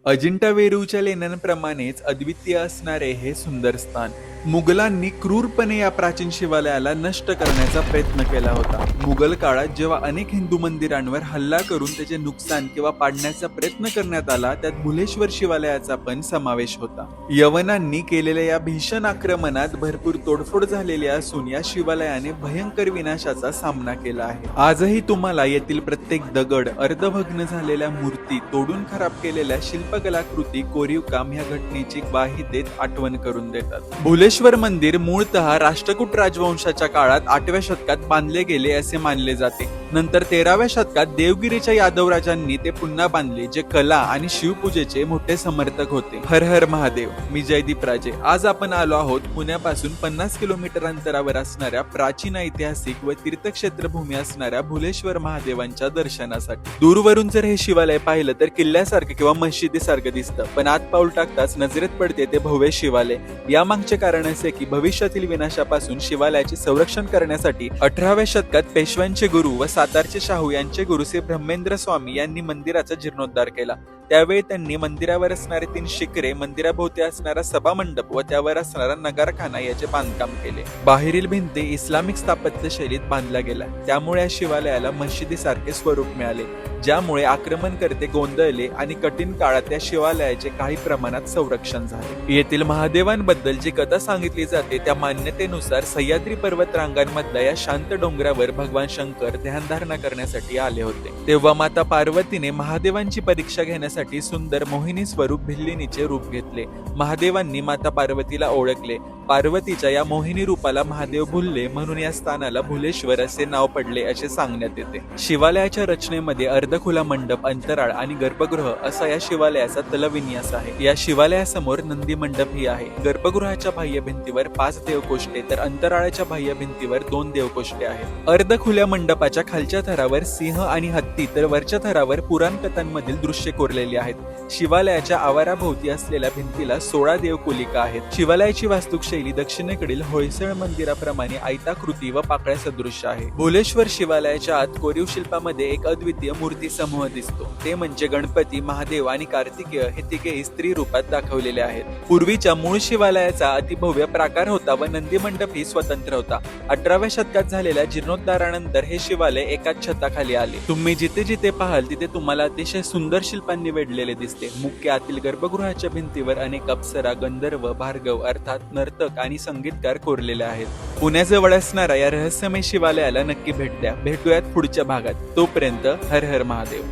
अजिंठा वेरूळच्या लेण्यांप्रमाणेच अद्वितीय असणारे हे सुंदर स्थान. मुघलांनी क्रूरपणे या प्राचीन शिवालयाला नष्ट करण्याचा प्रयत्न केला होता. मुघल काळात जेव्हा अनेक हिंदू मंदिरांवर हल्ला करून त्याचे नुकसान किंवा पाडण्याचा प्रयत्न करण्यात आला, त्यात भुलेश्वर शिवालयाचा पण समावेश होता. यवनांनी केलेल्या या भीषण आक्रमणात भरपूर तोडफोड झालेली असून या शिवालयाने भयंकर विनाशाचा सामना केला आहे. आजही तुम्हाला येथील प्रत्येक दगड, अर्धभग्न झालेल्या मूर्ती, तोडून खराब केलेल्या शिल्पकलाकृती, कोरीव काम ह्या घटनेची ग्वाही देत आठवण करून देतात. भुलेश्वर मंदिर मूळतः राष्ट्रकूट राजवंशाच्या काळात 8व्या शतकात बांधले गेले असे मानले जाते. नंतर 13व्या शतकात देवगिरीच्या यादव राजांनी ते पुन्हा बांधले, जे कला आणि शिवपूजेचे मोठे समर्थक होते. हर हर महादेव. मी जयदीप राजे. आज आपण आलो आहोत पुण्यापासून 50 किलोमीटर अंतरावर असणाऱ्या प्राचीन ऐतिहासिक व तीर्थक्षेत्र भूमी असणाऱ्या भुलेश्वर महादेवांच्या दर्शनासाठी. दूरवरून जर हे शिवालय पाहिलं तर किल्ल्यासारखं किंवा मशिदीसारखं दिसतं, पण आत पाऊल टाकताच नजरेत पडते ते भव्य शिवालय. यामागचे कारण असे की भविष्यातील विनाशापासून शिवालयाचे संरक्षण करण्यासाठी 18व्या शतकात पेशव्यांचे गुरु व सातारचे शाहू यांचे गुरु श्री ब्रह्मेंद्र स्वामी यांनी मंदिराचा जीर्णोद्धार केला. त्यावेळी त्यांनी मंदिरावर असणारे 3 शिखरे, मंदिराभोवती असणारा सभामंडप व त्यावर असणारा नगारखाना याचे बांधकाम केले. बाहेरील भिंती इस्लामिक स्थापत्य शैलीत बांधल्या गेल्या, त्यामुळे या शिवालयाला मशिदीसारखे स्वरूप मिळाले, ज्यामुळे आक्रमणकर्ते गोंधळले आणि कठीण काळात या शिवालयाचे काही प्रमाणात संरक्षण झाले. येथील महादेवांबद्दल जी कथा सांगितली जाते त्या मान्यतेनुसार सह्याद्री पर्वत रांगांमधल्या या शांत डोंगरावर भगवान शंकर ध्यानधारणा करण्यासाठी आले होते. तेव्हा माता पार्वतीने महादेवांची परीक्षा घेण्यासाठी सुंदर मोहिनी स्वरूप भिल्लिनीचे रूप घेतले. महादेवांनी माता पार्वतीला ओळखले. पार्वतीच्या या मोहिनी रूपाला महादेव भुलले, म्हणून या स्थानाला भुलेश्वर असे नाव पडले असे सांगण्यात येते. शिवालयाच्या रचनेमध्ये अर्धखुला मंडप, अंतराळ आणि गर्भगृह असा या शिवालयाचा तलविन्यास आहे. या शिवालयासमोर नंदी मंडप ही आहे. गर्भगृहाच्या बाह्य भिंतीवर 5 देवकोष्टे तर अंतराळाच्या बाह्य भिंतीवर 2 देवकोष्टे आहेत. अर्धखुल्या मंडपाच्या खालच्या थरावर सिंह आणि हत्ती तर वरच्या थरावर पुराण कथांमधील दृश्य कोरलेली आहेत. शिवालयाच्या आवाराभोवती असलेल्या भिंतीला 16 देवकुलिका आहेत. शिवालयाची वास्तुशैली दक्षिणेकडील होयसळ मंदिराप्रमाणे आयताकृती व पाकळ्या सदृश आहे. भुलेश्वर शिवालयाच्या आत कोरीव शिल्पामध्ये एक अद्वितीय मूर्ती समूह दिसतो. ते म्हणजे गणपती, महादेव आणि कार्तिकेय हे तिघेही स्त्री रूपात दाखवलेले आहेत. पूर्वीच्या मूळ शिवालयाचा अतिभव्य प्राकार होता व नंदी मंडप ही स्वतंत्र होता. 18व्या शतकात झालेल्या जीर्णोद्धारानंतर हे शिवालय एकाच छताखाली आले. तुम्ही जिथे जिथे पाहाल तिथे तुम्हाला अतिशय सुंदर शिल्पांनी वेढलेले दिसते. मुख्य आतील गर्भगृहाच्या भिंतीवर अनेक अप्सरा, गंधर्व, भार्गव अर्थात नर्तक आणि संगीतकार कोरलेले आहेत. पुण्याजवळ असणाऱ्या या रहस्यमय शिवालयाला नक्की भेट द्या. भेटूयात पुढच्या भागात. तोपर्यंत हर हर महादेव.